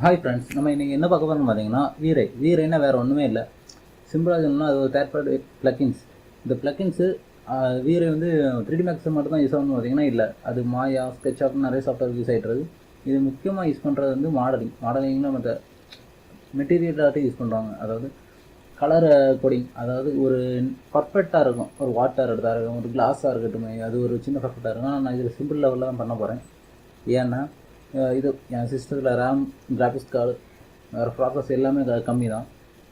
Hi friends, நம்ம இன்றைக்கி என்ன பார்க்க போகிறோம்னு பார்த்தீங்கன்னா வீரைன்னா வேறு ஒன்றுமே இல்லை. சிம்பிளாக சொல்லணும்னா அது ஒரு தேர்ட் பார்ட்டி ப்ளக்கின்ஸ். இந்த ப்ளக்கின்ஸு வீரை வந்து 3D Max மட்டும் தான் யூஸ் ஆகணும்னு பார்த்தீங்கன்னா இல்லை, அது மாயா, ஸ்கெட்ச்அப் நிறைய சாஃப்ட்வேர் யூஸ் ஆகிட்டுருது. இது முக்கியமாக யூஸ் பண்ணுறது வந்து மாடலிங்கில் மற்ற மெட்டீரியலாகட்டும் யூஸ் பண்ணுறாங்க. அதாவது கலர் கோடிங், அதாவது ஒரு பர்ஃபெக்டாக இருக்கும். ஒரு வாட்டர் எடுத்தாக இருக்கும், ஒரு கிளாஸாக இருக்கட்டுமே, அது ஒரு சின்ன பர்ஃபெக்டாக இருக்கும். ஆனால் நான் இதில் சிம்பிள் லெவலில் தான் பண்ண போகிறேன். ஏன்னா இது என் சிஸ்டத்தில் ரேம், கிராஃபிக்ஸ் கார்டு, வேறு ப்ராசஸ் எல்லாமே கம்மி தான்.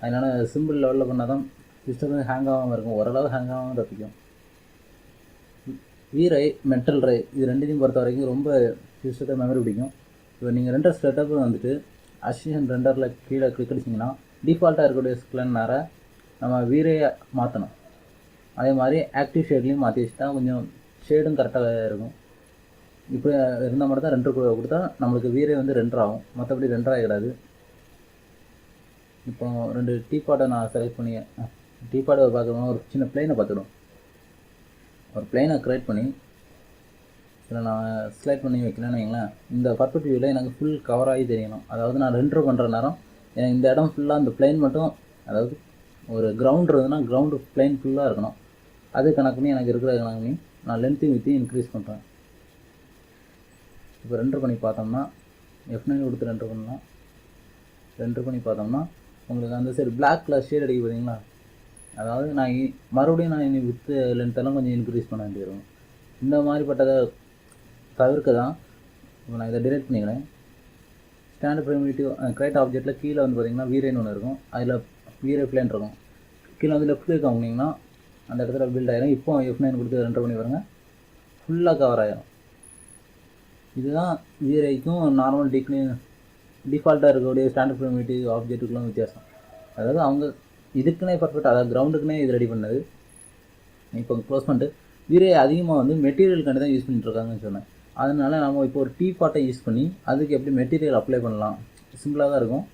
அதனால் சிம்பிள் லெவலில் பண்ணால் தான் சிஸ்டம் ஹேங் ஆகாமல் இருக்கும், ஓரளவு ஹேங் ஆகாமல் தப்பிக்கும். வீரை, மெட்டல் ரே இது ரெண்டையும் பொறுத்த வரைக்கும் ரொம்ப சிஸ்டத்தை மெமரி பிடிக்கும். இப்போ நீங்கள் ரெண்டர் ஸ்டெட்டப்பு வந்துட்டு அசிஸ்டன்ட் ரெண்டரில் கீழே கிளிக் அடிச்சிங்கன்னா டிஃபால்ட்டாக இருக்கக்கூடிய ஸ்க்ளன் நேரம் நம்ம வீரையை மாற்றணும். அதே மாதிரி ஆக்டிவ் ஷேட்லேயும் மாற்றி வச்சுட்டா கொஞ்சம் ஷேடும் கரெக்டாக இருக்கும். இப்போ இருந்தால் மட்டும் தான் ரெண்டர் கொடுத்தா நம்மளுக்கு வீரே வந்து ரெண்டர் ஆகும், மற்றபடி ரெண்டர் ஆகிடாது. இப்போ 2 டீபாட்டை நான் செலக்ட் பண்ணி டீபாட்டை பார்க்கணும். ஒரு சின்ன பிளேனை பார்த்துடும். ஒரு பிளேனை க்ரியேட் பண்ணி இதில் நான் செலக்ட் பண்ணி வைக்கணும்னு வைங்களேன். இந்த பர்ஃபெக்ட் வியூவில் எனக்கு ஃபுல் கவர் ஆகி தெரியணும். அதாவது நான் ரெண்டர் பண்ணுற நேரம் எனக்கு இந்த இடம் ஃபுல்லாக அந்த பிளேன் மட்டும், அதாவது ஒரு கிரவுண்ட் இருந்ததுன்னா கிரவுண்டு பிளேன் ஃபுல்லாக இருக்கணும். அது கணக்கு பண்ணி எனக்கு இருக்கிற கணக்கு பண்ணி நான் லென்த்தையும் வித்தையும் இன்க்ரீஸ் பண்ணுறேன். இப்போ ரெண்டர் பண்ணி பார்த்தோம்னா F9 கொடுத்து ரெண்டர் பண்ணி பார்த்தோம்னா உங்களுக்கு அந்த சைடு பிளாக் கலர் ஷேட் அடிக்க பார்த்தீங்களா. அதாவது நான் மறுபடியும் இனி வித்து லென்த்தெல்லாம் கொஞ்சம் இன்க்ரீஸ் பண்ண வேண்டியிருக்கும். இந்த மாதிரிப்பட்டதை தவிர்க்க தான் இப்போ நான் இதை டிலீட் பண்ணிக்கிறேன். ஸ்டாண்டர்ட் ப்ரிமிட்டிவ் கிரியேட் ஆப்ஜெக்ட்டில் கீழே வந்து பார்த்தீங்கன்னா வீரேன்னு ஒன்று இருக்கும். அதில் வீரே பிளேன் இருக்கும். கீழே வந்து லெஃப்ட் கிளிக் வாங்கினீங்கன்னா அந்த இடத்துல பில்ட் ஆகிடும். இப்போ F9 கொடுத்து ரெண்டர் பண்ணி பாருங்கள், ஃபுல்லாக கவர் ஆகிடும். இதுதான் வீரைக்கும் நார்மல் டிஃபால்ட்டாக இருக்கக்கூடிய ஸ்டாண்டர்ட் ப்ரிமிட்டிவ் ஆப்ஜெக்ட்டுக்குலாம் வித்தியாசம். அதாவது அவங்க இதுக்குன்னே பர்ஃபெக்டாக, அதாவது கிரவுண்டுக்குன்னே இது ரெடி பண்ணது. இப்போ க்ளோஸ் பண்ணிட்டு வீரை அதிகமாக வந்து மெட்டீரியலுக்காண்டி தான் யூஸ் பண்ணிட்டுருக்காங்கன்னு சொன்னேன். அதனால நம்ம இப்போ ஒரு டீபாட்டை யூஸ் பண்ணி அதுக்கு எப்படி மெட்டீரியல் அப்ளை பண்ணலாம், சிம்பிளாக தான் இருக்கும்.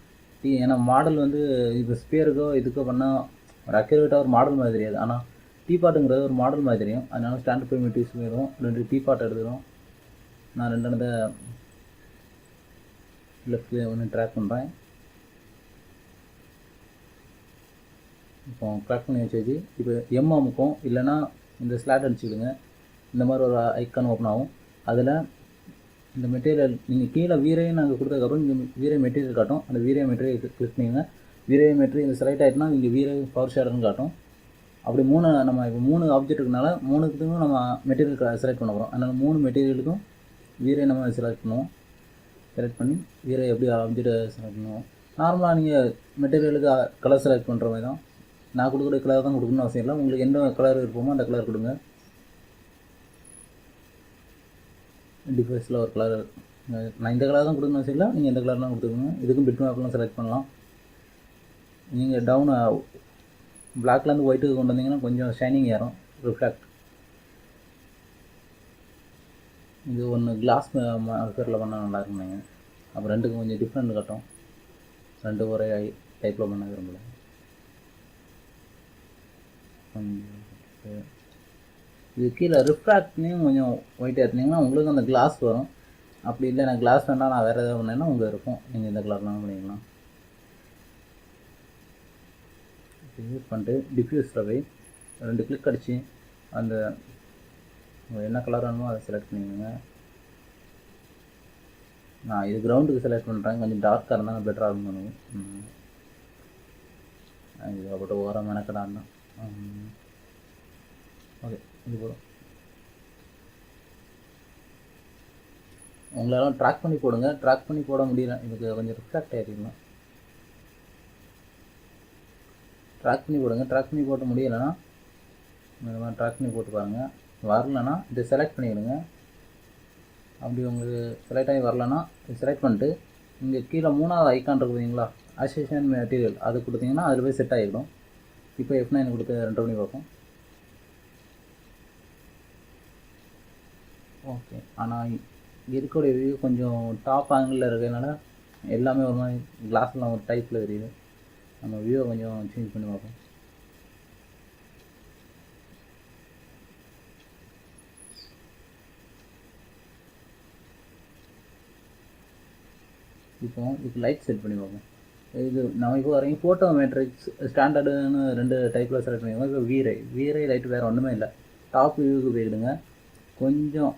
ஏன்னா மாடல் வந்து இப்போ ஸ்பியருக்கோ இதுக்கோ பண்ணால் ஒரு அக்யூரேட்டாக ஒரு மாடல் மாதிரி தெரியாது. ஆனால் டீபாட்டுங்கிறது ஒரு மாடல் மாதிரி தெரியும். அதனால ஸ்டாண்டர்ட் ப்ரிமிட்டிவ்ஸ் வரும். 2 டீபாட் எடுத்துக்கிறோம். நான் 2 லெஃப்ட்டில் ஒன்று ட்ராக் பண்ணுறேன். இப்போ ட்ராக் பண்ணி வச்சு இப்போ அமுக்கும், இல்லைனா இந்த ஸ்லாட் அடிச்சுக்கிடுங்க. இந்த மாதிரி ஒரு ஐக்கான் ஓப்பன் ஆகும். அதில் இந்த மெட்டீரியல் நீங்கள் கீழே வீரையும் நாங்கள் கொடுத்ததுக்கப்புறம் இங்கே வீரை மெட்டீரியல் காட்டும். அந்த வீரை மெட்டீரியல் கிளிக் பண்ணிங்க. வீரை மெட்டீரியல் இந்த செலக்ட் ஆகிட்டுனா இங்கே வீரை பவர் ஷேடர்னு காட்டும். அப்படி நம்ம இப்போ 3 ஆப்ஜெக்ட் இருக்கனால 3த்துக்கும் நம்ம மெட்டீரியல் செலக்ட் பண்ண போகிறோம். அதனால் 3 மெட்டீரியலுக்கும் வீரை நம்ம செலக்ட் பண்ணுவோம். செலக்ட் பண்ணி வீரை எப்படி ஆப்ஜெக்டை செலக்ட் பண்ணுவோம். நார்மலாக நீங்கள் மெட்டீரியலுக்கு கலர் செலக்ட் பண்ணுற மாதிரி தான். நான் கொடுக்குற கலர் தான் கொடுக்கணும்னு அவசியம் இல்லை. உங்களுக்கு எந்த கலர் இருப்போமோ அந்த கலர் கொடுங்க. டிஃபைஸில் ஒரு கலர், நான் இந்த கலர் தான் கொடுக்கணும் அவசியம் இல்லை, நீங்கள் எந்த கலர்லாம் கொடுத்துக்கோங்க. இதுக்கும் பிட் மேப்லாம் செலக்ட் பண்ணலாம். நீங்கள் டவுன் பிளாக்லேருந்து ஒயிட்டுக்கு கொண்டு வந்தீங்கன்னா கொஞ்சம் ஷைனிங் ஏறும், ரிஃப்ளெக்ட். இது ஒன்று கிளாஸ் பேரில் பண்ணால் நல்லா இருக்குங்க. அப்புறம் 2க்கும் கொஞ்சம் டிஃப்ரெண்ட் காட்டும். 2 ஒரே டைப்பில் பண்ண விரும்பல. இது கீழே ரிஃப்ராக்ட்லேயும் கொஞ்சம் ஒயிட் ஏற்றினீங்கன்னா உங்களுக்கு அந்த கிளாஸ் வரும். அப்படி இல்லை நான் கிளாஸ் வேண்டாம் நான் வேறு எதாவது பண்ணேன்னா உங்களுக்கு இருக்கும். நீங்கள் இந்த கலர்லாம் பண்ணிக்கலாம். யூஸ் பண்ணிட்டு டிஃப்யூஸில் போய் 2 கிளிக் அடித்து அந்த என்ன கலர் வேணுமோ அதை செலக்ட் பண்ணிக்கோங்க. நான் இது கிரவுண்டுக்கு செலக்ட் பண்ணுறேன். கொஞ்சம் டார்க்காக இருந்தால் பெட்டராக இருக்கும். இது அப்பட்ட ஓரம் மெனக்கடாக இருந்தால் ஓகே. இது போதும். உங்களால் ட்ராக் பண்ணி போடுங்க. ட்ராக் பண்ணி போட முடியல, இதுக்கு கொஞ்சம் ரிஃப்ளெக்ட் ஆகிருக்கணும். ட்ராக் பண்ணி போடுங்க. ட்ராக் பண்ணி போட்ட முடியலைன்னா இந்த மாதிரி ட்ராக் பண்ணி போட்டு பாருங்கள். வரலன்னா இதை செலக்ட் பண்ணிவிடுங்க. அப்படி உங்களுக்கு செலக்ட் ஆகி வரலன்னா இதை செலக்ட் பண்ணிட்டு இங்கே கீழே 3வது ஐக்கான் இருக்குது பார்த்தீங்களா, அசிஸ்டன்ட் மெட்டீரியல், அது கொடுத்தீங்கன்னா அதில் போய் செட் ஆகிடும். இப்போ F9 கொடுத்து ரெண்டர் பண்ணி பார்ப்போம். ஓகே. ஆனால் இருக்கக்கூடிய வியூ கொஞ்சம் டாப் ஆங்கிளில் இருக்கிறதுனால எல்லாமே ஒரு மாதிரி கிளாஸ்லாம் ஒரு டைப்பில் தெரியுது. நம்ம வியூவை கொஞ்சம் சேஞ்ச் பண்ணி பார்ப்போம். இப்போ லைட் செட் பண்ணி பார்ப்போம். இது நம்ம இப்போ வரைக்கும் ஃபோட்டோ மேட்ரிக்ஸ் ஸ்டாண்டர்டுன்னு 2 டைப்பில் செலக்ட் பண்ணிக்கோங்க. இப்போ வீரை லைட் வேறு ஒன்றுமே இல்லை. டாப் வியூவுக்கு போயிடுங்க. கொஞ்சம்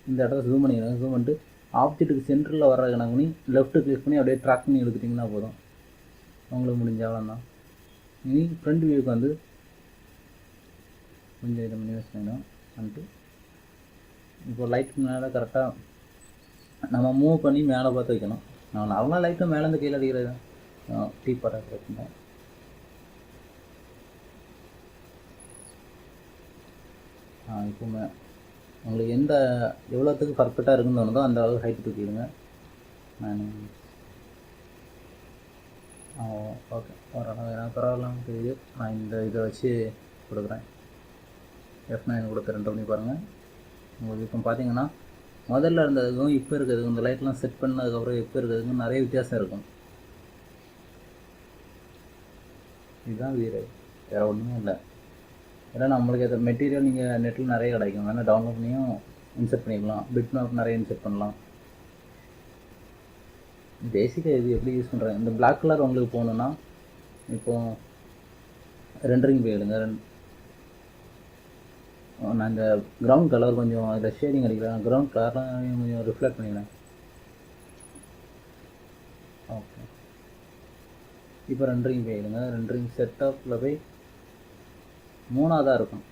இந்த இடத்துல ஜூம் பண்ணிடுங்க. ஜூம் பண்ணிட்டு ஆப்ஜெக்ட்டுக்கு சென்டரில் வர்ற கணக்கு பண்ணி லெஃப்ட்டு கிளிக் பண்ணி அப்படியே ட்ராக் பண்ணி எடுத்துட்டிங்கன்னா போதும். உங்களுக்கு முடிஞ்ச அவ்வளோதான். இனி ஃப்ரண்ட் வியூவுக்கு வந்து கொஞ்சம் இதை பண்ணி வச்சுக்கணும். வந்துட்டு இப்போ லைட் மேலே கரெக்டாக நம்ம மூவ் பண்ணி மேலே பார்த்து வைக்கணும். நான் நார்மலாக லைட்டும் மேலேருந்து கீழே அடிக்கிறது டீப்பாக இருக்குங்க. இப்போ உங்களுக்கு எவ்வளோத்துக்கு பர்ஃபெக்டாக இருக்குன்னு தோணுதோ அந்த அளவுக்கு ஹைட்டு தூக்கிடுங்க. நான் ஓகே ஓரளவு எனக்கு பரவாயில்லாமல் தெரியுது. நான் இதை வச்சு கொடுக்குறேன். F9 கொடுத்து 2 பண்ணி பாருங்கள். உங்களுக்கு இப்போ பார்த்தீங்கன்னா முதல்ல இருந்ததுக்கும் இப்போ இருக்கிறதுக்கும் இந்த லைட்லாம் செட் பண்ணதுக்கப்புறம் இப்போ இருக்கிறதுக்கும் நிறைய வித்தியாசம் இருக்கும். இதுதான் வீரை, வேறு ஒன்றுமே இல்லை. ஏன்னா நம்மளுக்கு எது மெட்டீரியல் நீங்கள் நெட்டில் நிறைய கிடைக்கும். வேணால் டவுன்லோட் பண்ணியும் இன்செர்ட் பண்ணிக்கலாம். பிட் மேப் நிறைய இன்செர்ட் பண்ணலாம். பேசிக்காக இது எப்படி யூஸ் பண்ணுறேன். இந்த பிளாக் கலர் உங்களுக்கு போகணுன்னா இப்போது ரெண்டரிங் போயிடுங்க. நான் இந்த கிரவுண்ட் கலர் கொஞ்சம் அதில் ஷேடிங் அடிக்கிறேன். கிரவுண்ட் கலர்லாம் கொஞ்சம் ரிஃப்ளெக்ட் பண்ணிக்கிறேன். ஓகே, இப்போ ரெண்டரிங் போயிடுங்க. ரெண்டரிங் செட்டப்பில் போய் 3ஆவதாக இருக்கும்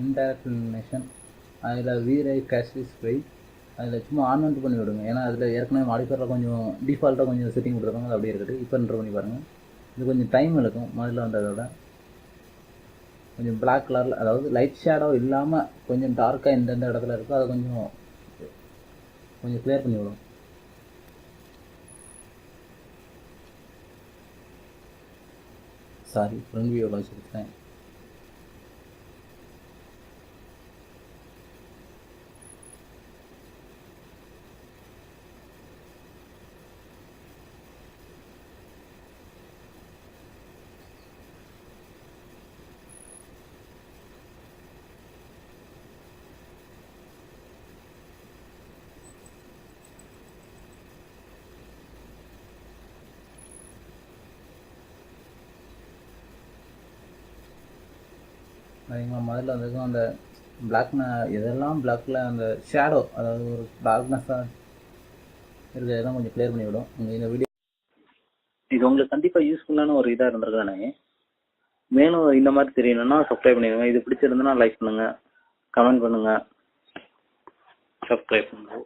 இன்டைரக்ட் இலுமினேஷன். அதில் வீரை கேஷ்லிஸ் போய் அதில் சும்மா ஆன்மெண்ட் பண்ணி விடுங்க. ஏன்னா அதில் ஏற்கனவே மாடிஃபயரில் கொஞ்சம் டிஃபால்ட்டாக கொஞ்சம் செட்டிங் கொடுத்துருக்காங்க. அது அப்படியே இருக்குது. இப்போ என்ட்ரு பண்ணி பாருங்கள். இது கொஞ்சம் டைம் எடுக்கும். முதல்ல வந்ததோட கொஞ்சம் பிளாக் கலரில், அதாவது லைட் ஷேடோ இல்லாமல் கொஞ்சம் டார்க்காக எந்தெந்த இடத்துல இருக்கோ அதை கொஞ்சம் கிளியர் பண்ணி விடும். சாரி, ஃப்ரண்ட் வியூவில் வச்சுருக்கேன். சரிங்களா? முதல்ல வந்ததுக்கும் அந்த பிளாக்ன எதெல்லாம் பிளாக்கில் அந்த ஷேடோ, அதாவது ஒரு டார்க்னஸாக இருக்கிறதெல்லாம் கொஞ்சம் கிளியர் பண்ணிவிடும். உங்கள் இந்த வீடியோ இது உங்களுக்கு கண்டிப்பாக யூஸ்ஃபுல்லான ஒரு இதாக இருந்திருக்கானே. மேலும் இந்த மாதிரி தெரியணும்னா சப்ஸ்கிரைப் பண்ணிடுங்க. இது பிடிச்சிருந்துன்னா லைக் பண்ணுங்கள், கமெண்ட் பண்ணுங்கள், சப்ஸ்கிரைப் பண்ணுங்கள்.